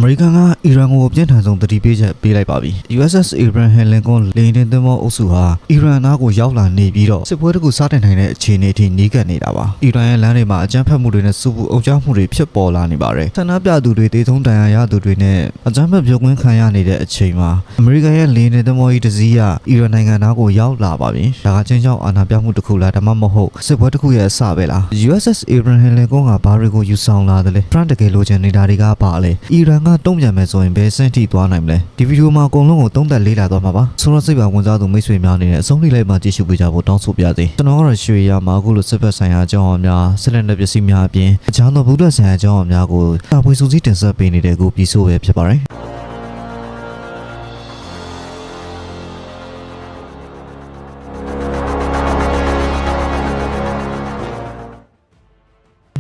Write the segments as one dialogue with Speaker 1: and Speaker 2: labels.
Speaker 1: မေရိကန်ကအီရန်ကိုပြင်းထန်ဆုံးသတိပေးချက်ပေးလိုက်ပါပြီ USS Abraham Lincoln လေယာဉ်တင်သင်္ဘောအုပ်စုဟာအီရန်နားကိုရောက်လာနေပြီးတော့စစ်ပွဲတစ်ခုစတင်နိုင်တဲ့အခြေအနေအထိနီးကပ်နေတာပါအီရန်ရဲ့လမ်းတွေမှာအကြမ်းဖက်မှုတွေနဲ့စုပူအုံကြွမှုတွေဖြစ်ပေါ်လာနေပါတယ်ဆန္ဒပြသူတွေတေဆုံးတန်ရာရသူတွေနဲ့အကြမ်းဖက်ပြုတ်ကွင်းခံရနေတဲ့အချိန်မှာအမေရိကန်ရဲ့လေယာဉ်တင်သင်္ဘောကြီးတစ်စီးကအီရန်နိုင်ငံနားကိုရောက်လာပါပြီဒါကချင်းချောင်းအာဏာပြမှုတစ်ခုလားဒါမှမဟုတ်စစ်ပွဲတစ်ခုရဲ့အစပဲလား USS Abraham Lincoln ကဘာတွေကိုယူဆောင်လာတယ်လဲ Trump တကယ်လိုချင်နေတာတွေကပါလေအီရန်ကတုံ့ပြန်မယ်ဆိုရင်ဘယ်စင့်ထိသွားနိုင်မလဲဒီဗီဒီယိုမှာအကုန်လုံးကိုသုံးသပ်လေ့လာသွားမှာပါဆိုတော့စိတ်ပါဝင်စားသူမိတ်ဆွေများအနေနဲ့အဆုံးထိလိုက်မှကြည့်ရှုပေးကြဖို့တောင်းဆိုပါရစေကျွန်တော်ကတော့ရွှေရမှာအခုလိုစစ်ဘက်ဆိုင်ရာအကြောင်းအများဆက်လက်တဲ့ပစ္စည်းများအပြင်အခြားသောဗုဒ္ဓဆိုင်ရာအကြောင်းအများကိုတာပွေစုစည်းတင်ဆက်ပေးနေတဲ့ကိုပြီးဆိုပဲဖြစ်ပါတယ်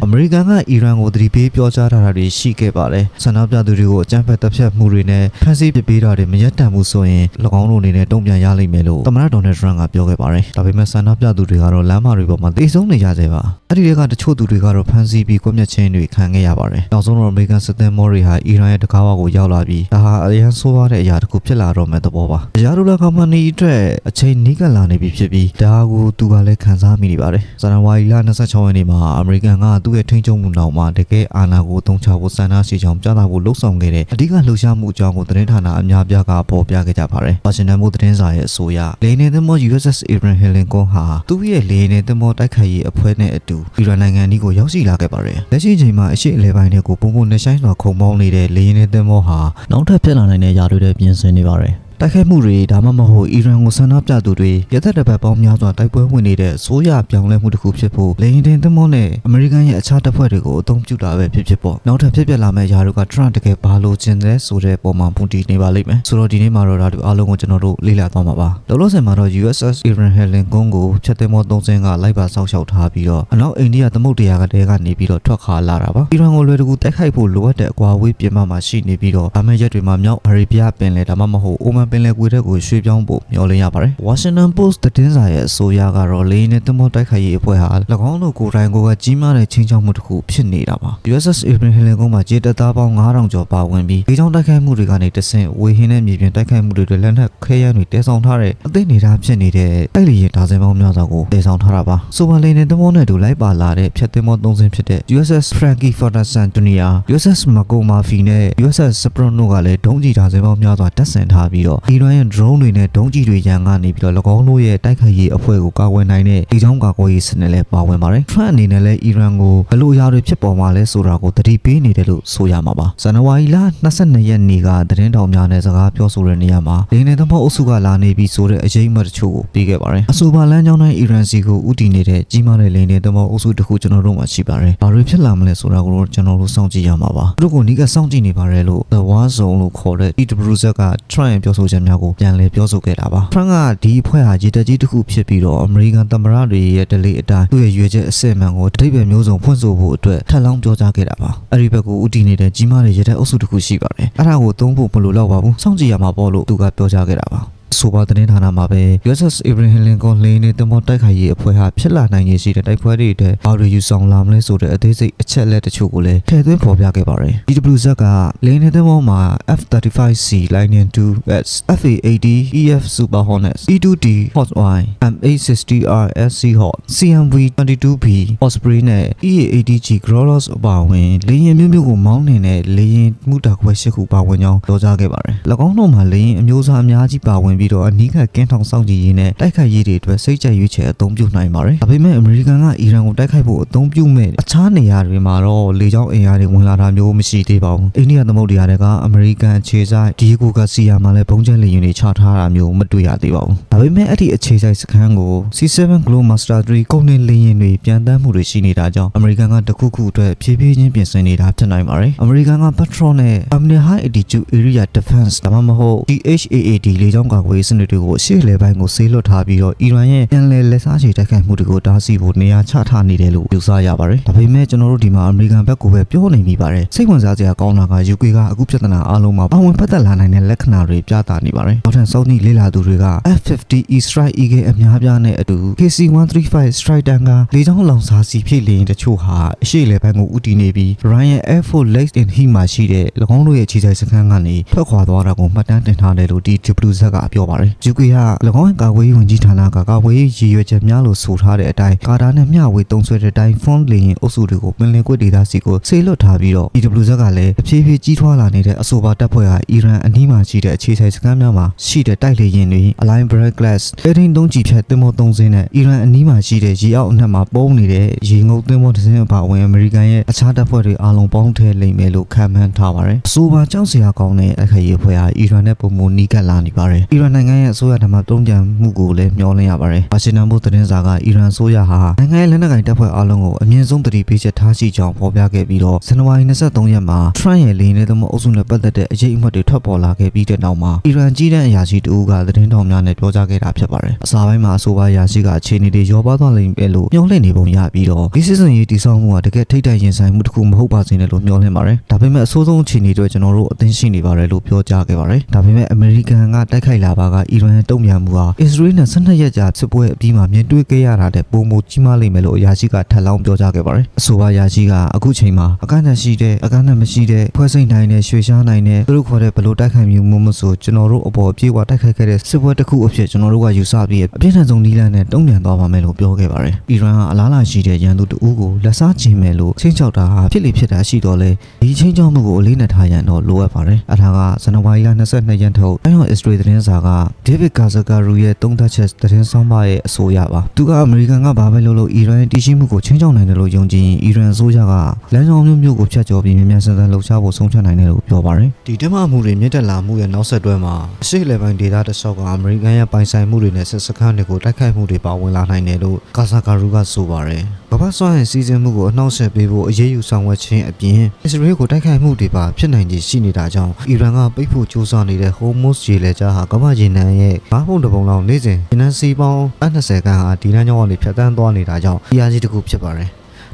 Speaker 1: အမေရိကန်ကအီရန်ကိုသတိပေးပြောကြားထားတာတွေရှိခဲ့ပါတယ်ဆန္ဒပြသူတွေကိုအကြမ်းဖက်တပ်ဖြတ်မှုတွေနဲ့ဖမ်းဆီးပစ်ပေးတာတွေမရပ်တန့်ဘူးဆိုရင်၎င်းတို့အနေနဲ့တုံ့ပြန်ရလိမ့်မယ်လို့သမ္မတဒေါ်နယ်ထရန့်ကပြောခဲ့ပါတယ်ဒါပေမဲ့ဆန္ဒပြသူတွေကတော့လမ်းမတွေပေါ်မှာတေဆုံးနေကြသေးပါအဲ့ဒီတွေကတချို့သူတွေကတော့ဖမ်းဆီးပြီးကွပ်မျက်ခြင်းတွေခံခဲ့ရပါတယ်နောက်ဆုံးတော့အမေရိကန်စစ်သည်မောတွေဟာအီရန်ရဲ့တကားဝါကိုရောက်လာပြီးဒါဟာအရန်ဆိုးရတဲ့အရာတစ်ခုဖြစ်လာတော့မဲ့သဘောပါရာဒူလာကမနီအတွက်အချိန်နီးကပ်လာနေပြီဖြစ်ပြီးဒါကိုသူကလည်းခံစားမိနေပါတယ်ဇန်နဝါရီလ26ရက်နေ့မှာအမေရိကန်ကသူ့ရဲ့ထိန်းချုပ်မှုနောက်မှာတကယ်အာဏာကိုအသုံးချဖို့စံနာရှိကြောင်းပြသဖို့လှုံ့ဆော်ခဲ့တဲ့အဓိကလှုပ်ရှားမှုအကြောင်းကိုသတင်းဌာနအများပြားကပေါ်ပြခဲ့ကြပါတယ်။ဝါရှင်တန်ပို့သတင်းစာရဲ့အဆိုအရလေယာဉ်သင်္ဘော USS Abraham Lincoln ဟာသူ့ရဲ့လေယာဉ်သင်္ဘောတိုက်ခိုက်ရေးအဖွဲ့နဲ့အတူအီရန်နိုင်ငံကိုရောက်ရှိလာခဲ့ပါတယ်။လက်ရှိအချိန်မှာအရှိအလဲပိုင်းတွေကိုပုံပုံနဲ့ဆိုင်စွာခုံပေါင်းနေတဲ့လေယာဉ်သင်္ဘောဟာနောက်ထပ်ဖြစ်လာနိုင်တဲ့ຢာတွေနဲ့ပြင်ဆင်နေပါတယ်။တိုက်ခိုက်မှုတွေဒါမှမဟုတ်အီရန်ကိုဆန္ဒပြသူတွေရသက်တပတ်ပေါင်းများစွာတိုက်ပွဲဝင်နေတဲ့ဆိုးရပြောင်းလဲမှုတစ်ခုဖြစ်ဖို့လေယာဉ်တင်သင်္ဘောနဲ့အမေရိကန်ရဲ့အခြားတပ်ဖွဲ့တွေကိုအသုံးပြုတာပဲဖြစ်ပေါ့နောက်ထပ်ဖြစ်လာမယ့်ຢာတို့က Trump တကယ်ဘာလို့ကျင်တယ်ဆိုတဲ့ပုံမှန်ပုံတည်နေပါလိမ့်မယ်ဆိုတော့ဒီနေ့မှာတော့ဒါတို့အားလုံးကိုကျွန်တော်တို့လေ့လာသွားမှာပါလောလောဆယ်မှာတော့ USS Abraham Lincoln ကိုဖြတ်သင်္ဘော3စင်းကလိုက်ပါစောင့်ရှောက်ထားပြီးတော့အနောက်အိန္ဒိယသမုဒ္ဒရာကတဲကနေပြီးတော့ထွက်ခါလာတာပါအီရန်ကိုလွယ်တကူတိုက်ခိုက်ဖို့လိုအပ်တဲ့အကွာအဝေးပြင်ပမှာရှိနေပြီးတော့ဒါမဲ့ရက်တွေမှာမြောက်အရေဗျပင်လယ်ဒါမှမဟုတ်အိုမန်ပင်လယ်ကွေ့တဲ့ကိုရွှေ့ပြောင်းဖို့မျှော်လင့်ရပါတယ်။ Washington Post သတင်းစာရဲ့အဆိုအရကတော့လေယာဉ်နဲ့သင်္ဘောတိုက်ခိုက်ရေးအဖွဲ့ဟာ၎င်းတို့ကိုယ်တိုင်ကကြီးမားတဲ့ချင်းချောက်မှုတစ်ခုဖြစ်နေတာပါ။ USS Abraham Lincoln မှာကြေးတပ်သားပေါင်း9000ကျော်ပါဝင်ပြီးဒေသတိုက်ခိုက်မှုတွေကနေတဆင့်ဝေဟင်နဲ့မြေပြင်တိုက်ခိုက်မှုတွေလက်နက်ခဲယမ်းတွေတည်ဆောင်ထားတဲ့အသိနေတာဖြစ်နေတဲ့တိုက်လေယာဉ်ဒါဇင်ပေါင်းများစွာကိုတည်ဆောင်ထားတာပါ။ဆိုပါလေယာဉ်နဲ့သင်္ဘောနဲ့တူလိုက်ပါလာတဲ့ဖြတ်သင်္ဘော3စင်းဖြစ်တဲ့ USS Franklin Ferguson Jr. USS Marco Murphy နဲ့ USS Sperano ကလည်းဒုံးကျည်ဒါဇင်ပေါင်းများစွာတပ်ဆင်ထားပြီးတော့အီရန်ရဲ့ drone တွေနဲ့ဒုံးကျည်တွေရန်ကနေပြီးတော့၎င်းတို့ရဲ့တိုက်ခိုက်ရေးအဖွဲ့ကိုကာကွယ်နိုင်တဲ့ဒီကြောင်းကာကွယ်ရေးစနစ်လည်းပါဝင်ပါတယ်။ Trump အနေနဲ့လည်းအီရန်ကိုဘယ်လိုအရာတွေဖြစ်ပေါ်မှာလဲဆိုတာကိုသတိပေးနေတယ်လို့ဆိုရမှာပါ။ဇန်နဝါရီလ22ရက်နေ့ကသတင်းတောင်များနဲ့စကားပြောဆိုတဲ့နေရာမှာလေယာဉ်သင်္ဘောအုပ်စုကလာနေပြီးဆိုတဲ့အရေးအမှတ်တချို့ကိုပြီးခဲ့ပါတယ်။အဆိုပါလမ်းကြောင်းတိုင်းအီရန်စီကိုဥတီနေတဲ့ကြီးမားတဲ့လေယာဉ်သင်္ဘောအုပ်စုတစ်ခုကျွန်တော်တို့မှာရှိပါတယ်။ဘာတွေဖြစ်လာမလဲဆိုတာကိုကျွန်တော်တို့စောင့်ကြည့်ရမှာပါ။သူတို့ကိုနီးကပ်စောင့်ကြည့်နေပါတယ်လို့ The War Zone လို့ခေါ်တဲ့ EWZ က Trump ရဲ့ပြောဆိုချက်များကိုပြန်လည်ပြောဆိုခဲ့တာပါ။ Trump ကဒီအဖွဲ့ဟာရေတပ်ကြီးတစ်ခုဖြစ်ပြီးတော့အမေရိကန်သမ္မတတွေရဲ့ဒလေအတိုင်းသူ့ရဲ့ရွေချက်အစစ်အမှန်ကိုတတိပယ်မျိုးစုံဖွင့်ဆိုဖို့အတွက်ထပ်လောင်းပြောကြားခဲ့တာပါ။အဲဒီဘက်ကိုဥတီနေတဲ့ကြီးမားတဲ့ရေတပ်အုပ်စုတစ်ခုရှိပါတယ်။အဲ့ဒါကိုသုံးဖို့မလိုတော့ပါဘူး။စောင့်ကြည့်ရမှာပေါ့လို့သူကပြောကြားခဲ့တာပါ။ဆိုပါသတင်းဌာနမှာပဲ USS Abraham Lincoln လေယာဉ်နဲ့သင်္ဘောတိုက်ခိုက်ရေးအဖွဲ့ဟာဖြစ်လာနိုင်ရည်ရှိတဲ့တိုက်ပွဲတွေတဲ့ဘာတွေယူဆောင်လာမလဲဆိုတဲ့အသေးစိတ်အချက်လက်တချို့ကိုလည်းထည့်သွင်းဖော်ပြခဲ့ပါတယ်။ EWZ ကလေယာဉ်နဲ့သင်္ဘောမှာ F-35C Lightning II-S F-A-80 EF Super Hornets E-2D Hawkeye M-860R SC Hawk CMV-22B Osprey နဲ့ EA-80G Grollos အပါအဝင်လေယာဉ်မျိုးကိုမောင်းနေတဲ့လေယာဉ်မှုတာခွဲ8ခုပါဝင်ကြောင်းပြောကြားခဲ့ပါတယ်။၎င်းတို့မှာလေယာဉ်အမျိုးအစားအများကြီးပါဝင်ပြီးတော့အနီးကပ်ကင်းထောင်စောင့်ကြည့်ရေးနဲ့တိုက်ခိုက်ရေးတွေအတွက်စိတ်ကြိုက်ရွေးချယ်အသုံးပြုနိုင်ပါတယ်။ဒါပေမဲ့အမေရိကန်ကအီရန်ကိုတိုက်ခိုက်ဖို့အသုံးပြုမဲ့အခြားနေရာတွေမှာတော့လေကြောင်းအင်အားတွေဝင်လာတာမျိုးမရှိသေးပါဘူး။အိန္ဒိယသမုဒ္ဒရာတွေကအမေရိကန်အခြေစိုက်ဒီကိုဂါစီယာမှာလည်းဘုံကျဲလေယာဉ်တွေချထားတာမျိုးမတွေ့ရသေးပါဘူး။ဒါပေမဲ့အဲ့ဒီအခြေစိုက်စခန်းကို C7 Globemaster 3ကုန်တင်လေယာဉ်တွေပြန်တမ်းမှုတွေရှိနေတာကြောင့်အမေရိကန်ကတခုခုအတွက်ဖြည်းဖြည်းချင်းပြင်ဆင်နေတာဖြစ်နိုင်ပါတယ်။အမေရိကန်က Patrol နဲ့ Terminal High Altitude Area Defense ဒါမှမဟုတ် THAAD လေကြောင်းကာကွ ကွယ်စနစ်တွေကိုရှေ့လေပိုင်းကိုဆေးလွတ်ထားပြီးတော့အီရန်ရဲ့ပြန်လည်လက်စားချေတိုက်ခိုက်မှုတွေကိုတားဆီးဖို့နေရာချထားနေတယ်လို့ယူဆရပါတယ်ဒါပေမဲ့ကျွန်တော်တို့ဒီမှာအမေရိကန်ဘက်ကိုပဲပြောနေမိပါတယ်စိတ်ဝင်စားစရာကောင်းတာက UK ကအခုပြဿနာအားလုံးမှာပါဝင်ပတ်သက်လာနိုင်တဲ့လက္ခဏာတွေပြသနေပါတယ်နောက်ထပ်စောင့်ကြည့်လေ့လာသူတွေက F-50E Strike Eagle အများပြားနဲ့အတူ KC-135 Strike Tanker လေကြောင်းလောင်စာစီဖြည့်လေရင်တချို့ဟာအရှေ့လေပိုင်းကိုဦးတည်နေပြီး Ryan Air Force Lakes in Heat မှာရှိတဲ့၎င်းတို့ရဲ့ခြေစိုက်စခန်းကနေထွက်ခွာသွားတာကိုမှတ်တမ်းတင်ထားတယ်လို့ဒီ WZ ကပြောပါတယ် UK က၎င်းရဲ့ကာကွယ်ရေးဝန်ကြီးဌာနကကာကွယ်ရေးရည်ရွယ်ချက်များလို့ဆိုထားတဲ့အတိုင်းကာတာနဲ့မျှဝေသုံးစွဲတဲ့တိုင်း Font လေရင်အုပ်စုတွေကိုပင်လယ်ကွေ့ဒေသစီကိုဆေးလွတ်ထားပြီးတော့ WZ ကလည်းအဖြည်းဖြည်းကြီးထွားလာနေတဲ့အဆိုပါတပ်ဖွဲ့ဟာအီရန်အနီးမှာရှိတဲ့အခြေစိုက်စခန်းများမှာရှိတဲ့တိုက်လေယာဉ်တွေ Align Break Glass တဲထိန်သုံးချီဖြတ်သင်္ဘောသုံးစင်းနဲ့အီရန်အနီးမှာရှိတဲ့ရေအောက်အနှက်မှာပုံနေတဲ့ရေငုပ်သင်္ဘောတစ်စင်းအပါအဝင်အမေရိကန်ရဲ့အခြားတပ်ဖွဲ့တွေအားလုံးပေါင်းထည့်လိမ့်မယ်လို့ခန့်မှန်းထားပါတယ်အဆိုပါကြောက်စရာကောင်းတဲ့အခရေးဖွဲ့ဟာအီရန်နဲ့ပုံမနီးကပ်လာနေပါတယ်အီရန်နိုင်ငံရဲ့အစိုးရဓမ္မတုံ့ပြန်မှုကိုလည်းမျှော်လင့်ရပါတယ်ဝါရှင်တန်ပို့သတင်းစာကအီရန်အစိုးရဟာနိုင်ငံရဲ့လက်နက်ကိုင်တပ်ဖွဲ့အားလုံးကိုအမြင့်ဆုံးတတိပေးချက်ထားရှိကြောင်းဖော်ပြခဲ့ပြီးတော့ဇန်နဝါရီ23ရက်မှာထရန့်ရဲ့လေယာဉ်သမုတ်အုပ်စုနဲ့ပတ်သက်တဲ့အရေးအမှတ်တွေထွက်ပေါ်လာခဲ့ပြီးတဲ့နောက်မှာအီရန်ကြီးတဲ့အရာရှိတဦးကသတင်းတော်များနဲ့ပြောကြားခဲ့တာဖြစ်ပါတယ်အစာပိုင်းမှာအဆိုပါအရာရှိကအခြေအနေတွေရောပါသွားလိမ့်မယ်လို့မျှော်လင့်နေပုံရပြီးတော့ဒီစစ်စင်ရေးတည်ဆောက်မှုကတကယ်ထိတ်တိုက်ရင်ဆိုင်မှုတစ်ခုမဟုတ်ပါစေနဲ့လို့မျှော်လင့်ပါတယ်ဒါပေမဲ့အဆိုးဆုံးအခြေအနေတွေကျွန်တော်တို့အသင်းရှိနေပါတယ်လို့ပြောကြားခဲ့ပါတယ်ဒါပေမဲ့အမေရိကန်ကတိုက်ခိုက်လာပါကအီရန်ရဲ့တုံ့ပြန်မှုဟာအစ္စရေးနဲ့12ရက်ကြာဖြစ်ပွဲအပြီးမှာမြင်တွေ့ခဲ့ရတာတဲ့ပုံမကြီးမားလိမ့်မယ်လို့အရာရှိကထပ်လောင်းပြောကြားခဲ့ပါတယ်အဆိုပါအရာရှိကအခုချိန်မှာအကန့်အသတ်ရှိတဲ့အကန့်အသတ်မရှိတဲ့ဖွဲ့စိတ်နိုင်တဲ့ရွှေရှားနိုင်တဲ့သူတို့ခေါ်တဲ့ဘလို့တိုက်ခိုက်မှုမဆိုကျွန်တော်တို့အပေါ်ပြေးဝတိုက်ခိုက်ခဲ့တဲ့စစ်ပွဲတစ်ခုအဖြစ်ကျွန်တော်တို့ကယူဆပြီးအပြည့်အစုံနီးလန်းနဲ့တုံ့ပြန်သွားပါမယ်လို့ပြောခဲ့ပါတယ်အီရန်ကအလားအလာရှိတဲ့ရန်သူတအူးကိုလက်စားချင်မယ်လို့ချင်းချောက်တာဟာဖြစ်လေဖြစ်တာရှိတော့လေဒီချင်းချောက်မှုကိုအလေးနဲ့ထားရန်တော့လိုအပ်ပါတယ်အထာကဇန်နဝါရီလ22ရက်ထုတ်အစ္စရေးသတင်းစာကဒေးဗစ်ကာဇကာရူရဲ့သုံးသပ်ချက်သတင်းဆောင်ပါရဲ့အဆိုအရပါသူကအမေရိကန်ကဘာပဲလုပ်လို့အီရန်ရဲ့တည်ရှိမှုကိုချင်းချောက်နိုင်တယ်လို့ယုံကြည်ရင်အီရန်အစိုးရကလမ်းကြောင်းမျိုးကိုဖျက်ကျော်ပြီးမြန်မြန်ဆန်ဆန်လှုပ်ရှားဖို့ဆုံးဖြတ်နိုင်တယ်လို့ပြောပါတယ်ဒီတက်မှမှုတွေမြင့်တက်လာမှုရဲ့နောက်ဆက်တွဲမှာအရှေ့လေပိုင်းဒေသတစ်လျှောက်ကအမေရိကန်ရဲ့ပိုင်ဆိုင်မှုတွေနဲ့စစ်စခန်းတွေကိုတိုက်ခိုက်မှုတွေပါဝင်လာနိုင်တယ်လို့ကာဇကာရူကဆိုပါတယ်ကမ္ဘာ့စွမ်းအင်စီးဆင်းမှုကိုအနှောင့်အယှက်ပေးဖို့အရေးယူဆောင်ရွက်ခြင်းအပြင်အစ္စရေးကိုတိုက်ခိုက်မှုတွေပါဖြစ်နိုင်ခြေရှိနေတာကြောင့်အီရန်ကပိတ်ဖို့ကြိုးစားနေတဲ့ Hormuz ရေလက်ကြားဟာကမ္ဘာ့ရေနံရဲ့ဘားပုံတစ်ပုံလောက်နေ့စဉ်ရေနံစီပေါင်း20ခန်းဟာဒီလမ်းကြောင်းကနေဖြတ်တန်းသွားနေတာကြောင့်အရာကြီးတစ်ခုဖြစ်ပါတယ်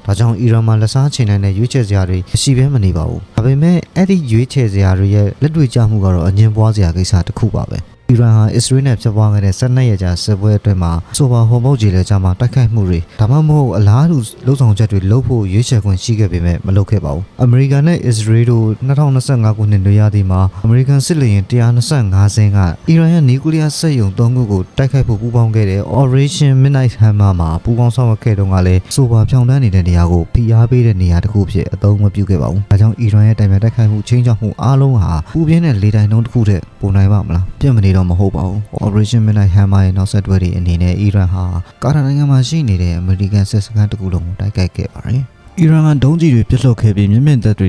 Speaker 1: ဒါကြောင့်အီရန်မှာလက်စားချေနိုင်တဲ့ရွေးချယ်စရာတွေမရှိဘဲမနေပါဘူးဒါပေမဲ့အဲ့ဒီရွေးချယ်စရာတွေရဲ့လက်တွေ့ကျမှုကတော့အငြင်းပွားစရာကိစ္စတစ်ခုပါပဲအီရန်ဟာအစ္စရေးနဲ့ဖြစ်ပွားခဲ့တဲ့12ရက်ကြာစစ်ပွဲအတွင်းမှာဆိုပါဟော်မုတ်ဂျီလေကြားမှာတိုက်ခိုက်မှုတွေဒါမှမဟုတ်အလားတူလှုပ်ဆောင်ချက်တွေလုပ်ဖို့ရွေးချယ်ခွင့်ရှိခဲ့ပေမဲ့မလုပ်ခဲ့ပါဘူးအမေရိကန်နဲ့အစ္စရေးတို့2025ခုနှစ်နွေရာသီမှာအမေရိကန်စစ်လေယာဉ်125စင်းကအီရန်ရဲ့နျူကလ িয়ার စက်ရုံ3ခုကိုတိုက်ခိုက်ဖို့ပူးပေါင်းခဲ့တဲ့ Operation Midnight Hammer မှာပူးပေါင်းဆောင်ရွက်ခဲ့တုန်းကလည်းဆိုပါဖြောင်းတန်းနေတဲ့နေရာကိုဖိအားပေးတဲ့နေရာတစ်ခုဖြစ်အသုံးမပြုခဲ့ပါဘူးဒါကြောင့်အီရန်ရဲ့တိုင်ပြန်တိုက်ခိုက်မှုချင်းချောက်မှုအားလုံးဟာပူပြင်းတဲ့လေတိုင်နှုန်းတစ်ခုတည်းပုံနိုင်ပါမလားပြတ်မနေတော့မဟုတ်ပါဘူး Operation Midnight Hammer ရဲ့နောက်ဆက်တွဲတွေအနေနဲ့အီရန်ဟာကာတာနိုင်ငံမှာရှိနေတဲ့အမေရိကန်စစ်စခန်းတစ်ခုလုံးကိုတိုက်ခိုက်ခဲ့ပါတယ်အီရန်ကဒုံးကျည်တွေပစ်လွှတ်ခဲ့ပြီးမြင့်မြင့်တပ်တွေ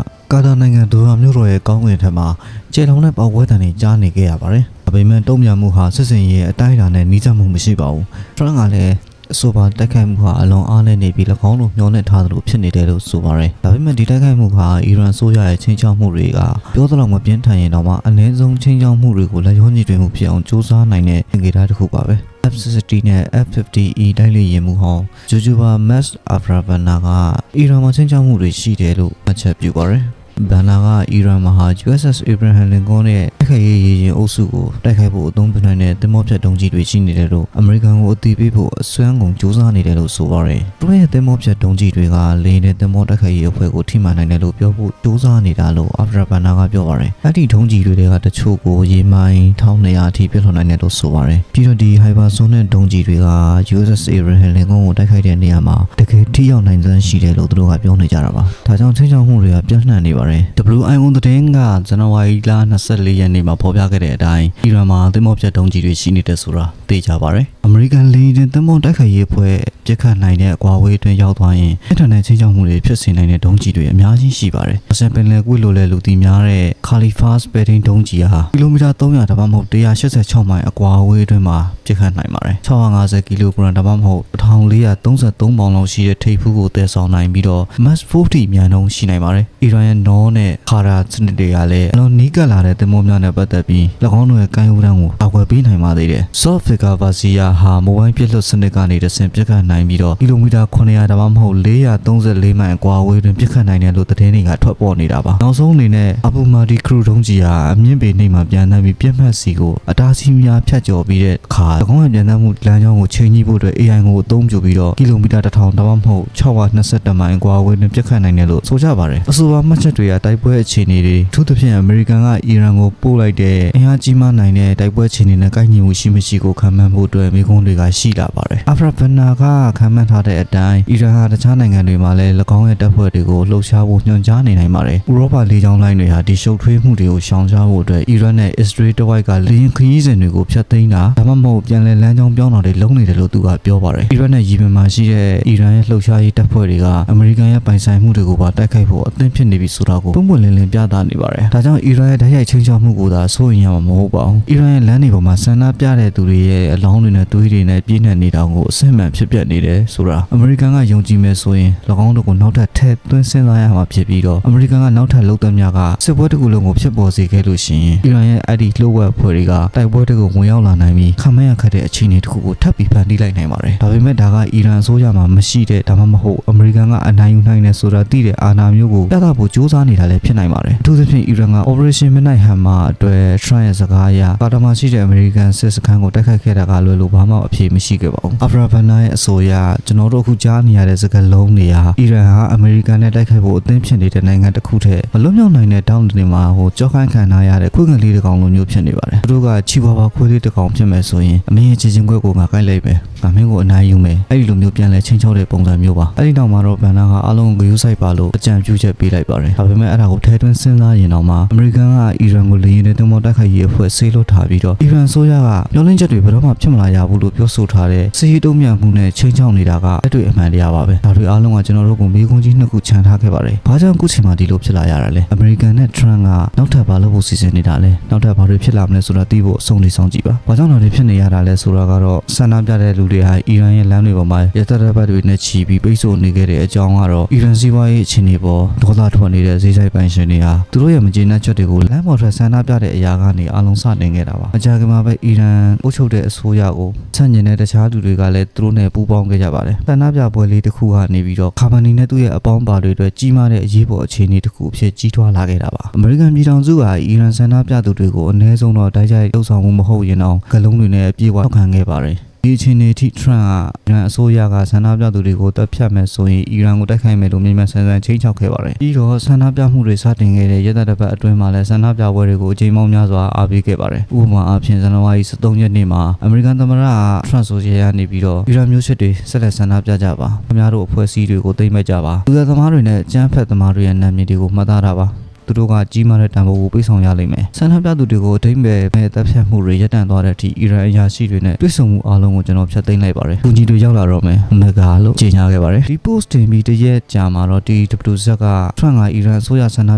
Speaker 1: ကကာတာနိုင်ငံဒိုဟာမြို့တော်ရဲ့ကောင်းကင်ထက်မှာကျေလောင်တဲ့ပေါက်ဝဲတံတွေကြားနေခဲ့ရပါတယ်ဒါပေမဲ့တုံ့ပြန်မှုဟာစစ်စင်ရဲ့အတိုင်းအတာနဲ့နှီးစပ်မှုမရှိပါဘူးထရန့်ကလည်းအဆိုပါတိုက်ခိုက်မှုဟာအလွန်အားနည်းနေပြီး၎င်းတို့မျှော်လင့်ထားသလိုဖြစ်နေတယ်လို့ဆိုပါတယ်။ဒါပေမဲ့ဒီတိုက်ခိုက်မှုဟာအီရန်ဆိုရရဲ့ချင်းချောက်မှုတွေကပြောသလောက်မပြင်းထန်ရင်တော့မှအနည်းဆုံးချင်းချောက်မှုတွေကိုလက်ရောညှိတွင်မှုဖြစ်အောင်စူးစမ်းနိုင်တဲ့ငွေသားတစ်ခုပါပဲ။ F-60 နဲ့ F-50E တိုက်လေယာဉ်မှုဟောင်းဂျူဂျူဘာမက်စ်အာဖရာဘနာကအီရန်မှာချင်းချောက်မှုတွေရှိတယ်လို့မှတ်ချက်ပြုပါတယ်။ဘန်နာကအီရန်မှာဟာ USS Abraham Lincoln နဲ့တိုက်ခိုက်ရေးရေအုပ်စုကိုတိုက်ခိုက်ဖို့အသုံးပြုနိုင်တဲ့သင်္ဘောဖြတ်ဒုံးကျည်တွေရှိနေတယ်လို့အမေရိကန်ကိုအသိပေးဖို့အစွမ်းကုန်စူးစမ်းနေတယ်လို့ဆိုပါတယ်။သူတို့ရဲ့သင်္ဘောဖြတ်ဒုံးကျည်တွေကလေယာဉ်နဲ့သင်္ဘောတိုက်ခိုက်ရေးအဖွဲ့ကိုထိမှန်နိုင်တယ်လို့ပြောဖို့စူးစမ်းနေတာလို့အာဖရာဘန်နာကပြောပါတယ်။အဲ့ဒီဒုံးကျည်တွေကတချို့ကိုရေမိုင်1200အထိပြစ်လွှတ်နိုင်တယ်လို့ဆိုပါတယ်။ပြီးတော့ဒီ hypersonic ဒုံးကျည်တွေက USS Abraham Lincoln ကိုတိုက်ခိုက်တဲ့နေရာမှာတကယ်ထိရောက်နိုင်စွမ်းရှိတယ်လို့သူတို့ကပြောနေကြတာပါ။ဒါကြောင့်ချင်းချောက်မှုတွေကပြန့်နှံ့နေပါတယ်။ WIO သတင်းကဇန်နဝါရီလ24ရက်နေ့မှာဖော်ပြခဲ့တဲ့အတိုင်းအီရန်မှာသင်္ဘောဖြတ်ဒုံးကျည်တွေရှိနေတဲ့ဆိုတာသိကြပါတယ်။အမေရိကန်လေယာဉ်သင်္ဘောတိုက်ခိုက်ရေးအဖွဲ့ပြစ်ခတ်နိုင်တဲ့အကွာအဝေးအတွင်းရောက်သွားရင်အင်တာနက်ချင်းချောက်မှုတွေဖြစ်စေနိုင်တဲ့ဒုံးကျည်တွေအများကြီးရှိပါတယ်။အစပင်လယ်ကွေ့လိုလဲလူသိများတဲ့ Khalifa ပဲထိန်းဒုံးကျည်ဟာကီလိုမီတာ300ဒါမှမဟုတ်186မိုင်အကွာအဝေးအတွင်းမှာပြစ်ခတ်နိုင်ပါတယ်။650ကီလိုဂရမ်ဒါမှမဟုတ်1433ပေါင်လောက်ရှိတဲ့ထိပ်ဖူးကိုတည်ဆောင်နိုင်ပြီးတော့ Mach 40 မြန်နှုန်းရှိနိုင်ပါတယ်။အီရန်ရဲ့ လောနဲ့ခါရာစနစ်တွေကလည်းအလွန်နီးကပ်လာတဲ့သင်္ဘောများနဲ့ပတ်သက်ပြီး၎င်းတို့ရဲ့ကိုင်းဦးတန်းကိုအကွယ်ပေးနိုင်ပါသေးတယ်။ Soft Figure Vasia ဟာမိုဘိုင်းပြစ်လွတ်စနစ်ကနေတဆင့်ပြစ်ခတ်နိုင်ပြီးတော့ကီလိုမီတာ900ဒါမှမဟုတ်434မိုင်အကွာအဝေးတွင်ပြစ်ခတ်နိုင်တယ်လို့သတင်းတွေကထွက်ပေါ်နေတာပါ။နောက်ဆုံးအနေနဲ့အဘူမာဒီခရူဒုံးကြီးဟာအမြင့်ပေနှိမ်မှာပြန်နှံပြီးပြစ်မှတ်စီကိုအတားဆီးများဖြတ်ကျော်ပြီးတဲ့အခါ၎င်းရဲ့ပြန်နှံမှုလမ်းကြောင်းကိုချိန်ညှိဖို့အတွက် AI ကိုအသုံးပြုပြီးတော့ကီလိုမီတာ1000ဒါမှမဟုတ်622မိုင်အကွာအဝေးတွင်ပြစ်ခတ်နိုင်တယ်လို့ဆိုကြပါတယ်။အဆိုပါမှတ်ချက်တွေကတိုက်ပွဲအခြေအနေတွေထူးသဖြင့်အမေရိကန်ကအီရန်ကိုပို့လိုက်တဲ့အင်အားကြီးမားနိုင်တဲ့တိုက်ပွဲအခြေအနေနဲ့ကိုက်ညီမှုရှိမရှိကိုခံမှန်းဖို့အတွက်မိကုန်းတွေကရှိလာပါတယ်။အာဖရာဘန်နာကခံမှန်းထားတဲ့အတိုင်းအီရန်ဟာတခြားနိုင်ငံတွေမှာလည်း၎င်းရဲ့တပ်ဖွဲ့တွေကိုလှုပ်ရှားဖို့ညွှန်ကြားနေနိုင်ပါတယ်။ဥရောပလေကြောင်းလိုင်းတွေဟာဒီရှုပ်ထွေးမှုတွေကိုရှောင်ရှားဖို့အတွက်အီရန်နဲ့အစ္စရေးတဝိုက်ကလေယာဉ်ခရီးစဉ်တွေကိုဖျက်သိမ်းတာဒါမှမဟုတ်ပြန်လည်လမ်းကြောင်းပြောင်းတာတွေလုပ်နေတယ်လို့သူကပြောပါတယ်။အီရန်နဲ့ယီမင်မှာရှိတဲ့အီရန်ရဲ့လှုပ်ရှားရေးတပ်ဖွဲ့တွေကအမေရိကန်ရဲ့ပိုင်ဆိုင်မှုတွေကိုပါတိုက်ခိုက်ဖို့အသင့်ဖြစ်နေပြီဆိုတာကိုပုံပွင့်လင်းလင်းပြသနေပါတယ်။ဒါကြောင့်အီရန်ရဲ့တိုက်ရိုက်ချိန်ချမှုကိုသာစိုးရိမ်ရမှာမဟုတ်ပါဘူး။အီရန်ရဲ့လမ်းတွေပေါ်မှာဆန္ဒပြတဲ့သူတွေရဲ့အလောင်းတွေနဲ့သွေးတွေနဲ့ပြည့်နှက်နေတာကိုအစစ်မှန်ဖြစ်ပျက်နေတယ်ဆိုတာအမေရိကန်ကယုံကြည်မယ်ဆိုရင်၎င်းတို့ကိုနောက်ထပ်ထည့်သွင်းစဉ်းစားရမှာဖြစ်ပြီးတော့အမေရိကန်ကနောက်ထပ်လုံသက်များကစစ်ပွဲတစ်ခုလုံးကိုဖြစ်ပေါ်စေခဲ့လို့ရှိရင်အီရန်ရဲ့အဲ့ဒီလှုပ်ဝက်ဖွဲ့တွေကတိုက်ပွဲတွေကိုဝင်ရောက်လာနိုင်ပြီးခမရခတ်တဲ့အခြေအနေတစ်ခုကိုထပ်ပြီးဖန်တီးလိုက်နိုင်ပါတယ်။ဒါပေမဲ့ဒါကအီရန်အစိုးရမှာမရှိတဲ့ဒါမှမဟုတ်အမေရိကန်ကအနိုင်ယူနိုင်တဲ့ဆိုတာသိတဲ့အာဏာမျိုးကိုပြသဖို့ကြိုးစားနေတာလည်းဖြစ်နိုင်ပါတယ်။အထူးသဖြင့်အီရန်က Operation Midnight Hammer အတွက် Trump ရဲ့စကားအရကာတာမှာရှိတဲ့အမေရိကန်စစ်စခန်းကိုတိုက်ခိုက်ခဲ့တာကလွယ်လို့ဘာမှအဖြေမရှိခဲ့ပါဘူး။အာဖရာဘန်နာရဲ့အဆိုအရကျွန်တော်တို့အခုကြားနေရတဲ့စကားလုံးတွေဟာအီရန်ဟာအမေရိကန်နဲ့တိုက်ခိုက်ဖို့အသင့်ဖြစ်နေတဲ့နိုင်ငံတစ်ခုတည်းမလွတ်မြောက်နိုင်တဲ့တောင်းတနေမှာကြောက်ခိုင်းခံထားရတဲ့ခွေးငယ်လေးတစ်ကောင်လိုမျိုးဖြစ်နေပါတယ်။သူတို့ကချီပွားပွားခွေးလေးတစ်ကောင်ဖြစ်မယ်ဆိုရင်အမေရဲ့ချင်းချင်းခွဲကိုငါကိုက်လိုက်မယ်။ငါမင်းကိုအနိုင်ယူမယ်။အဲ့ဒီလိုမျိုးပြန်လဲချင်းချောက်တဲ့ပုံစံမျိုးပါ။အဲ့ဒီနောက်မှာတော့ဘန်နာကအလုံးကိုယူဆိုင်ပါလို့အကြံပြုချက်ပေးလိုက်ပါတယ်။ဒါပေမဲ့အဲ့ဒါကိုထဲသွင်းစဉ်းစားရင်တော့မှအမေရိကန်ကအီရန်ကိုလေယာဉ်နဲ့တင်ပေါ်တိုက်ခိုက်ရေးအဖွဲ့ဆေးလွတ်ထားပြီးတော့အီရန်ဆိုရကမျောလင်းချက်တွေဘယ်တော့မှဖြစ်မလာရဘူးလို့ပြောဆိုထားတဲ့စစ်ရေးတုံ့ပြန်မှုနဲ့ချိန်ချောက်နေတာကအဲ့တွေအမှန်တရားပါပဲ။ဒါတွေအားလုံးကကျွန်တော်တို့ကိုမိကုန်းကြီးနှစ်ခုခြံထားခဲ့ပါတယ်။ဘာကြောင့်အခုချိန်မှာဒီလိုဖြစ်လာရတာလဲ။အမေရိကန်နဲ့ထရန့်ကနောက်ထပ်ဘာလို့ဖို့စီစဉ်နေတာလဲ။နောက်ထပ်ဘာတွေဖြစ်လာမလဲဆိုတာသိဖို့အဆုံးထိစောင့်ကြည့်ပါ။ဘာကြောင့်ဒါတွေဖြစ်နေရတာလဲဆိုတာကတော့ဆန္ဒပြတဲ့လူတွေဟာအီရန်ရဲ့လမ်းတွေပေါ်မှာရတရပတ်တွေနဲ့ချီပြီးပိတ်ဆို့နေခဲ့တဲ့အကြောင်းကတော့အီရန်စီးပွားရေးအခြေအနေပေါ်ဒေါသထွက်နေတဲ့ဈေးဆိုင်ပိုင်ရှင်တွေဟာသူတို့ရဲ့မကျေနပ်ချက်တွေကိုလမ်းပေါ်ထွက်ဆန္ဒပြတဲ့အရာကနေအလုံးစတင်ခဲ့တာပါ။အကြမ်းကမှာပဲအီရန်အုပ်ချုပ်တဲ့အစိုးရကိုဆန့်ကျင်တဲ့တခြားလူတွေကလည်းသူတို့နဲ့ပူးပေါင်းခဲ့ကြပါတယ်။ဆန္ဒပြပွဲလေးတစ်ခုကနေပြီးတော့ကာဗာနီနဲ့သူ့ရဲ့အပေါင်းပါတွေအတွက်ကြီးမားတဲ့အရေးပေါ်အခြေအနေတစ်ခုအဖြစ်ကြီးထွားလာခဲ့တာပါ။အမေရိကန်ပြည်ထောင်စုကအီရန်ဆန္ဒပြသူတွေကိုအနည်းဆုံးတော့တိုက်ရိုက်လှုပ်ဆောင်မှုမဟုတ်ရင်တော့ကလုံးတွေနဲ့အပြည့်အဝထောက်ခံခဲ့ပါတယ်။ဒီအခြေအနေထိထရန့်ကအီရန်အစိုးရကဆန္ဒပြသူတွေကိုတပ်ဖြတ်မယ်ဆိုရင်အီရန်ကိုတိုက်ခိုက်မယ်လို့မြန်မြန်ဆန်ဆန်ချိန်ချောက်ခဲ့ပါတယ်။ပြီးတော့ဆန္ဒပြမှုတွေစတင်ခဲ့တဲ့ရက်သတ္တပတ်အတွင်းမှာလည်းဆန္ဒပြပွဲတွေကိုအကြိမ်ပေါင်းများစွာအားပေးခဲ့ပါတယ်။ဥပမာအားဖြင့်ဇန်နဝါရီ23ရက်နေ့မှာအမေရိကန်သမ္မတထရန့်ဆိုရကနေပြီးတော့အီရန်မျိုးချစ်တွေဆက်လက်ဆန္ဒပြကြပါ။ခင်ဗျားတို့အဖွဲ့အစည်းတွေကိုသိမ်းမဲ့ကြပါ။လူသားသမားတွေနဲ့ကြမ်းဖက်သမားတွေရဲ့နာမည်တွေကိုမှတ်သားတာပါ။သူတို့ကကြီးမားတဲ့တန်ဖိုးကိုပေးဆောင်ရလိမ့်မယ်။ဆန္ဒပြသူတွေကိုအထိမ့်မဲ့တပ်ဖြတ်မှုတွေရပ်တန့်သွားတဲ့အထိအီရန်အရာရှိတွေနဲ့တွေ့ဆုံမှုအားလုံးကိုကျွန်တော်ဖျက်သိမ်းလိုက်ပါတယ်။ပူကြီးတွေရောက်လာတော့မယ်။မဂါလို့ကြေညာခဲ့ပါတယ်။ဒီ post တင်ပြီးတရက်ကြာမှာတော့ဒီ WZ ကထရန့်ကအီရန်အစိုးရဆန္ဒ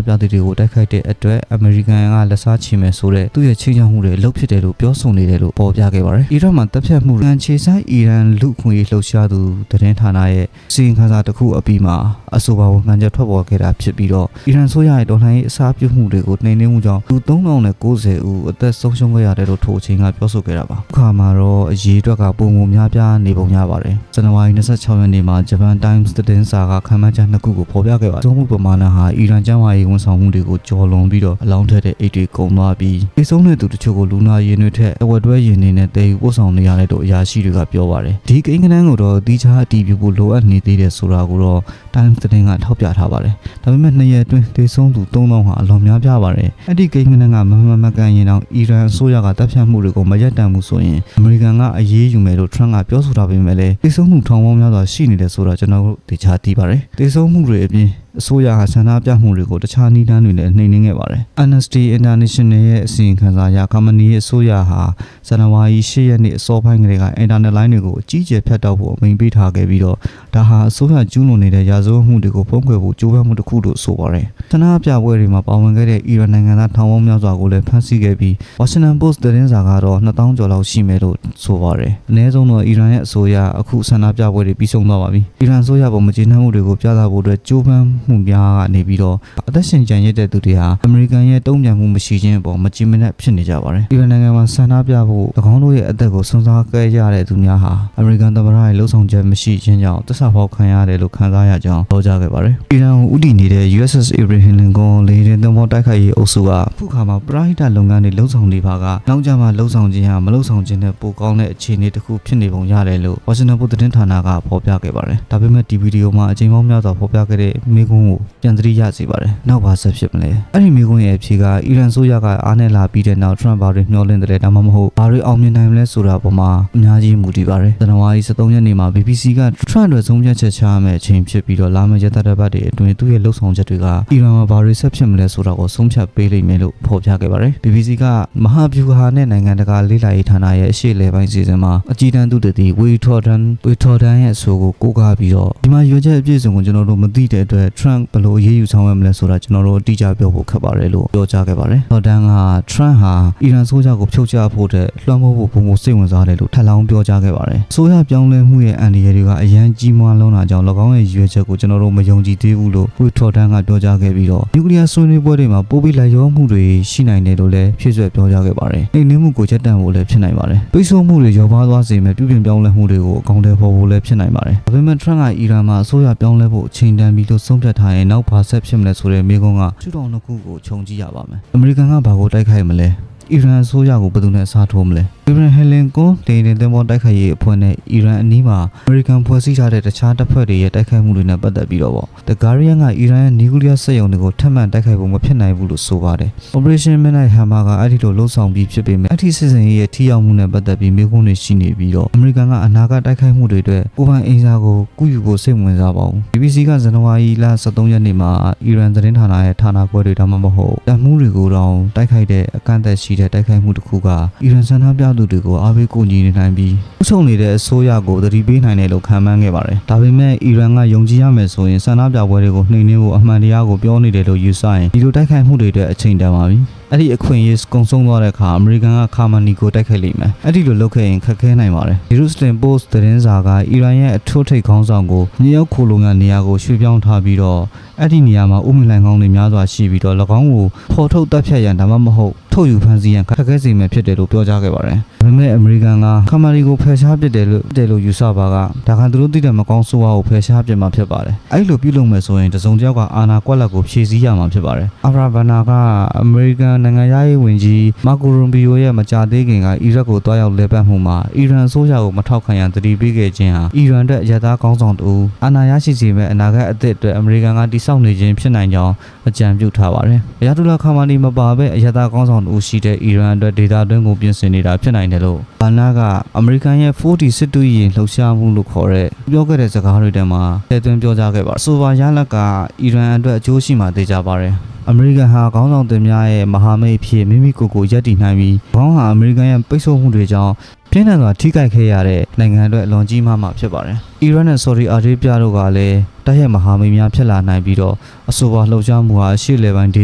Speaker 1: ပြသူတွေကိုတိုက်ခိုက်တဲ့အတွက်အမေရိကန်ကလက်စားချေမယ်ဆိုတဲ့သူ့ရဲ့ချိန်ချောက်မှုတွေလုပ်ဖြစ်တယ်လို့ပြောဆိုနေတယ်လို့ပေါ်ပြခဲ့ပါတယ်။အီရန်မှာတပ်ဖြတ်မှုကန်ခြေဆိုင်အီရန်လူခွင့်ရေးလှုပ်ရှားသူသတင်းဌာနရဲ့စီရင်ခန်းစာတစ်ခုအပြီးမှာအဆိုပါဝန်ခံချက်ထွက်ပေါ်ခဲ့တာဖြစ်ပြီးတော့အီရန်ဆိုရရဲ့တော်လှန်ရေးအစားပြုမှုတွေကိုနှိမ်နင်းမှုကြောင့်လူ3090ဦးအသက်ဆုံးရှုံးခဲ့ရတယ်လို့ထိုအချိန်ကပြောဆိုခဲ့တာပါ။အခါမှာတော့အရေးအတွက်ကပုံမှန်များပြားနေပုံရပါတယ်။ဇန်နဝါရီ26ရက်နေ့မှာ Japan Times သတင်းစာကခန့်မှန်းချက်2ခုကိုဖော်ပြခဲ့ပါတယ်။သုံးမှုပမာဏဟာအီရန်ကျန်းမာရေးဝန်ဆောင်မှုတွေကိုကျော်လွန်ပြီးတော့အလောင်းထက်တဲ့အိတ်တွေကုန်သွားပြီးပြေဆုံးတဲ့သူတချို့ကိုလူနာရင်တွေထက်အဝတ်တွဲရင်တွေနဲ့တည်ယူပို့ဆောင်နေရတယ်လို့အရာရှိတွေကပြောပါတယ်။ဒီကိန်းဂဏန်းကိုတော့တိကျအတည်ပြုဖို့လိုအပ်နေသေးတယ်ဆိုတာကိုတော့ Times သတင်းကထောက်ပြထားပါတယ်။ဒါပေမဲ့2ရက်အတွင်းတည်ဆုံးသူ3000ဟာအလွန်များပြားပါတယ်။အဲ့ဒီကိန်းဂဏန်းကမကန်ရင်တော့အီရန်အစိုးရကတပ်ဖြတ်မှုတွေကိုမရပ်တန့်ဘူးဆိုရင်အမေရိကန်ကအရေးယူမယ်လို့ထရန့်ကပြောဆိုတာပေမဲ့လည်းတည်ဆုံးမှုထောင်ပေါင်းများစွာရှိနေတယ်ဆိုတာကျွန်တော်တို့သိချသိပါတယ်။တည်ဆုံးမှုတွေအပြင်အစိုးရဟာဆန္ဒပြမှုတွေကိုတခြားနည်းလမ်းတွေနဲ့နှိမ်နင်းခဲ့ပါတယ်။ Amnesty International ရဲ့အစီရင်ခံစာအရကာမနီရဲ့အစိုးရဟာဇန်နဝါရီ10ရက်နေ့အစောပိုင်းကတည်းကအင်တာနက်လိုင်းတွေကိုအကြီးအကျယ်ဖြတ်တောက်ဖို့အမိန့်ပေးထားခဲ့ပြီးတော့ဒါဟာအစိုးရကျူးလွန်နေတဲ့ရာဇဝတ်မှုတွေကိုဖုံးကွယ်ဖို့ကြိုးပမ်းမှုတစ်ခုလို့ဆိုပါတယ်။ဆန္ဒပြပွဲတွေမှာပါဝင်ခဲ့တဲ့အီရန်နိုင်ငံသားထောင်ပေါင်းများစွာကိုလည်းဖမ်းဆီးခဲ့ပြီး Washington Post သတင်းစာကတော့2000ကျော်လောက်ရှိမယ်လို့ဆိုပါတယ်။အနည်းဆုံးတော့အီရန်ရဲ့အစိုးရအခုဆန္ဒပြပွဲတွေပြီးဆုံးသွားပါပြီ။အီရန်အစိုးရပေါ်မကျေနပ်မှုတွေကိုပြသဖို့အတွက်ကြိုးပမ်း မှုများကနေပြီးတော့အသက်ရှင်ကျန်ရတဲ့သူတွေဟာအမေရိကန်ရဲ့တုံ့ပြန်မှုမရှိခြင်းအပေါ်မကြည်မနက်ဖြစ်နေကြပါတယ်။အီရန်နိုင်ငံမှာဆန္ဒပြဖို့၎င်းတို့ရဲ့အသက်ကိုစွန့်စားခဲ့ရတဲ့သူများဟာအမေရိကန်သမ္မတရဲ့လှုံ့ဆော်ချက်မရှိခြင်းကြောင့်တစ္ဆာဖောက်ခံရတယ်လို့ခံစားရကြောင်းပြောကြားခဲ့ပါတယ်။အီရန်ကိုဥတီနေတဲ့ USS Abraham Lincoln လေယာဉ်သင်္ဘောတိုက်ခိုက်ရေးအုပ်စုကအခုခါမှာပရိုက်တာလုပ်ငန်းတွေလှုံ့ဆော်နေပါကနောက်ကျမှလှုံ့ဆော်ခြင်းဟာမလှုံ့ဆော်ခြင်းနဲ့ပိုကောင်းတဲ့အခြေအနေတစ်ခုဖြစ်နေပုံရတယ်လို့ Washington Post သတင်းဌာနကဖော်ပြခဲ့ပါတယ်။ဒါပေမဲ့ဒီဗီဒီယိုမှာအချိန်ပေါင်းများစွာဖော်ပြခဲ့တဲ့မိကွန်းကိုပြန်သတိရစေပါတယ်။နောက်ဘာဆက်ဖြစ်မလဲ။အဲ့ဒီမိကွန်းရဲ့အဖြေကအီရန်ဆိုရကအားနဲ့လာပြီးတဲ့နောက် Trump ဘာတွေမျှော်လင့်တယ်ဒါမှမဟုတ်ဘာတွေအောင်မြင်နိုင်မလဲဆိုတာပေါ်မှာအများကြီးမူတည်ပါတယ်။ဇန်နဝါရီ23ရက်နေ့မှာ BBC က Trump အတွက်ဆုံးဖြတ်ချက်ချရမယ့်အချိန်ဖြစ်ပြီးတော့လာမယ့်ရက်သတ္တပတ်တွေအတွင်းသူ့ရဲ့လှုပ်ဆောင်ချက်တွေကအီရန်မှာဘာတွေဆက်ဖြစ်မလဲဆိုတာကိုဆုံးဖြတ်ပေးလိမ့်မယ်လို့ဖော်ပြခဲ့ပါတယ်။ BBC ကမဟာဗျူဟာနဲ့နိုင်ငံတကာလေ့လာရေးဌာနရဲ့အရှေ့လယ်ပိုင်းစီစဉ်မှာအကြီးတန်းသူတည်ဝေထော်ဒန်ရဲ့အဆိုကိုကိုးကားပြီးတော့ဒီမှာရွေးချက်အပြည့်စုံကိုကျွန်တော်တို့မသိတဲ့အတွက် Trump ဘယ်လိုအရေးယူဆောင်ရွက်မလဲဆိုတာကျွန်တော်တို့အတိအကျပြောဖို့ခက်ပါတယ်လို့ပြောကြားခဲ့ပါတယ်။ထော်ဒန်က Trump ဟာအီရန်ဆိုကြကိုဖြုတ်ချဖို့တဲ့လွှမ်းမိုးဖို့ပုံမစိတ်ဝင်စားတယ်လို့ထပ်လောင်းပြောကြားခဲ့ပါတယ်။ဆိုရပြောင်းလဲမှုရဲ့အန္တရာယ်တွေကအရန်ကြီးမားလုံးတာကြောင့်၎င်းရဲ့ရွေးချက်ကိုကျွန်တော်တို့မယုံကြည်သေးဘူးလို့ဝေထော်ဒန်ကပြောကြားခဲ့ပြီးတော့နျူကလ িয়ার ဆွေးနွေးပွဲတွေမှာပိုပြီးလိုက်ရောမှုတွေရှိနိုင်တယ်လို့လည်းဖြည့်ဆွက်ပြောကြားခဲ့ပါတယ်။အိမ်နှင်းမှုကိုချက်တန့်ဖို့လည်းဖြစ်နိုင်ပါတယ်။ပိတ်ဆို့မှုတွေရောပါသွားစေမဲ့ပြုပြင်ပြောင်းလဲမှုတွေကိုအကောင့်တွေပေါ်ဖို့လည်းဖြစ်နိုင်ပါတယ်။ဒါပေမဲ့ Trump ကအီရန်မှာအစိုးရပြောင်းလဲဖို့အချိန်တန်ပြီလို့ဆုံးဖြတ်ထားရင်နောက်ဘာဆက်ဖြစ်မလဲဆိုတဲ့မေးခွန်းကရှုထောင့်တစ်ခုကိုခြုံကြည့်ရပါမယ်။အမေရိကန်ကဘာကိုတိုက်ခိုက်မလဲ။အီရန်အစိုးရကိုဘယ်သူနဲ့အစားထိုးမလဲ။ Abraham Lincoln လေယာဉ်သင်္ဘောတိုက်ခိုက်ရေးအဖွဲ့နဲ့အီရန်အနီးမှာအမေရိကန်ဖွဲ့စည်းထားတဲ့တခြားတပ်ဖွဲ့တွေရဲ့တိုက်ခိုက်မှုတွေနဲ့ပတ်သက်ပြီးတော့ The Guardian ကအီရန်ရဲ့နျူကလ িয়ার စက်ရုံတွေကိုထပ်မံတိုက်ခိုက်ဖို့မဖြစ်နိုင်ဘူးလို့ဆိုပါတယ်။ Operation Midnight Hammer ကအဲ့ဒီလိုလှုပ်ဆောင်ပြီးဖြစ်ပေမဲ့အထီးစစ်စင်ရေးရဲ့ထိရောက်မှုနဲ့ပတ်သက်ပြီးမေးခွန်းတွေရှိနေပြီးတော့အမေရိကန်ကအနာဂတ်တိုက်ခိုက်မှုတွေအတွက်ကိုယ်ပိုင်အင်စားကိုကူးယူဖို့စိတ်ဝင်စားပါဘူး။ BBC ကဇန်နဝါရီလ23ရက်နေ့မှာအီရန်သတင်းဌာနရဲ့ဌာနခွဲတွေဒါမှမဟုတ်တပ်မှုတွေကိုတောင်တိုက်ခိုက်တဲ့အကန့်အသတ်ရှိတဲ့တိုက်ခိုက်မှုတစ်ခုကအီရန်ဆန္ဒပြသူတွေကိုအားပေးကူညီနေနိုင်ပြီးဥဆောင်နေတဲ့အစိုးရကိုသတိပေးနိုင်တယ်လို့ခန့်မှန်းခဲ့ပါတယ်။ဒါပေမဲ့အီရန်ကယုံကြည်ရမယ်ဆိုရင်ဆန္ဒပြပွဲတွေကိုနှိမ်နင်းဖို့အမှန်တရားကိုပြောနေတယ်လို့ယူဆရင်ဒီလိုတိုက်ခိုက်မှုတွေအတွက်အချိန်တန်ပါပြီ။အဲ့ဒီအခွင့်အရေးကုံဆုံးသွားတဲ့အခါအမေရိကန်ကခါမနီကိုတိုက်ခိုက်လိမ့်မယ်။အဲ့ဒီလိုလုပ်ခဲ့ရင်ခက်ခဲနိုင်ပါတယ်။ Jerusalem Post သတင်းစာကအီရန်ရဲ့အထွတ်ထိပ်ခေါင်းဆောင်ကိုမြေရောက်ခိုလုံတဲ့နေရာကိုရွှေ့ပြောင်းထားပြီးတော့အဲ့ဒီနေရာမှာဥမင်လိုင်ကောင်းတွေများစွာရှိပြီးတော့၎င်းကိုဖော်ထုတ်တပ်ဖြတ်ရန်ဒါမှမဟုတ်ထုတ်ယူဖမ်းဆီးရန်ခက်ခဲစေမယ်ဖြစ်တယ်လို့ပြောကြားခဲ့ပါတယ်။ဒါပေမဲ့အမေရိကန်ကခမာရီကိုဖယ်ရှားပစ်တယ်လို့ယူဆပါကဒါကသူတို့သိတဲ့မကောင်းဆိုးဝါးကိုဖယ်ရှားပစ်မှာဖြစ်ပါတယ်။အဲ့လိုပြုလုပ်မယ်ဆိုရင်တစုံတစ်ယောက်ကအာဏာကွက်လက်ကိုဖြည့်ဆည်းရမှာဖြစ်ပါတယ်။အာဖရာဘန်နာကအမေရိကန်နိုင်ငံရေးဝန်ကြီးမာကိုရွန်ဘီယိုရဲ့မကြာသေးခင်ကအီရတ်ကိုတွားရောက်လဲပတ်မှုမှာအီရန်အစိုးရကိုမထောက်ခံရန်သတိပေးခဲ့ခြင်းဟာအီရန်တဲ့ရသားကောင်းဆောင်တူအာဏာရရှိစေမဲ့အနာဂတ်အသစ်အတွက်အမေရိကန်ကတိစောက်နေခြင်းဖြစ်နိုင်ကြောင်းအကြံပြုထားပါတယ်။အယာတူလာခါမာနီမပါဘဲအရသားကောင်းဆောင်တူရှိတဲ့အီရန်အတွက်ဒေတာတွင်းကိုပြင်ဆင်နေတာဖြစ်နိုင်တယ်လို့ဘာနာကအမေရိကန်ရဲ့ 40 စစ်တူရင်လှုပ်ရှားမှုလို့ခေါ်တဲ့ပြောခဲ့တဲ့စကားတွေထဲမှာထည့်သွင်းပြောကြားခဲ့ပါတယ်။ဆိုပါရလကအီရန်အတွက်အကျိုးရှိမှသိကြပါတယ်။အမေရိကန်ဟာခေါင်းဆောင်တင်များရဲ့မဟာမိတ်ဖြစ်မိမိကိုယ်ရပ်တည်နိုင်ပြီးခေါင်းဟာအမေရိကန်ရဲ့ပိတ်ဆို့မှုတွေကြောင့်ပြင်းထန်စွာထိခိုက်ခဲ့ရတဲ့နိုင်ငံအတွက်အလွန်ကြီးမားမှာဖြစ်ပါတယ်။အီရန်နဲ့ဆော်ဒီအာရေဗျတို့ကလည်းတိုက်ရိုက်မဟာမိတ်များဖြစ်လာနိုင်ပြီးတော့အဆိုပါလှုပ်ရှားမှုဟာအရှေ့လေပိုင်းဒေ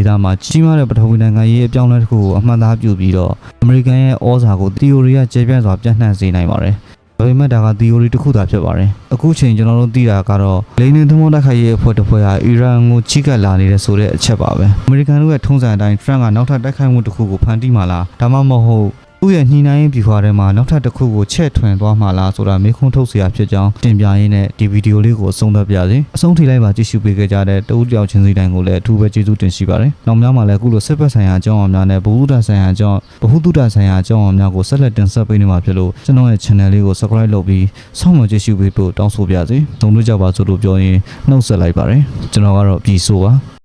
Speaker 1: သမှာကြီးမားတဲ့ပထဝီနိုင်ငံရေးအပြောင်းအလဲတစ်ခုကိုအမှန်သားပြုပြီးတော့အမေရိကန်ရဲ့ဩဇာကိုသီအိုရီကကျေပြန့်စွာပြန့်နှံ့စေနိုင်ပါတယ်။ဒါပေမဲ့ဒါက theory တစ်ခုသာဖြစ်ပါတယ်။အခုချိန်ကျွန်တော်တို့သိတာကတော့လေနင်သမောတိုက်ခိုက်ရေးအဖွဲ့တစ်ဖွဲ့ဟာအီရန်ကိုချိကပ်လာနေတဲ့ဆိုတဲ့အချက်ပါပဲ။အမေရိကန်တို့ရဲ့ထုံးစံအတိုင်း Trump ကနောက်ထပ်တိုက်ခိုက်မှုတစ်ခုကိုဖန်တီးမှလားဒါမှမဟုတ်သူ့ရဲ့ညှိနှိုင်းရေးဗျူဟာထဲမှာနောက်ထပ်တစ်ခုကိုချဲ့ထွင်သွားမှလားဆိုတာမေးခွန်းထုတ်เสียဖြစ်ကြောင်းတင်ပြရင်းနဲ့ဒီဗီဒီယိုလေးကိုအဆုံးသတ်ပြစေ။အဆုံးထိလိုက်ပါကြည့်ရှုပေးခဲ့ကြတဲ့တဦးတယောက်ချင်းစီတိုင်းကိုလည်းအထူးပဲကျေးဇူးတင်ရှိပါတယ်။နောက်များမှာလည်းအခုလိုစစ်ဘက်ဆိုင်ရာအကြောင်းအရာများနဲ့ဗဟုသုတဆိုင်ရာအကြောင်းအရာများကိုဆက်လက်တင်ဆက်ပေးနေမှာဖြစ်လို့ကျွန်တော်ရဲ့ channel လေးကို subscribe လုပ်ပြီးစောင့်မျှော်ကြည့်ရှုပေးဖို့တောင်းဆိုပါရစေ။သုံးလို့ကြပါစို့လို့ပြောရင်နှုတ်ဆက်လိုက်ပါတယ်။ကျွန်တော်ကတော့ပြည်ဆိုပါ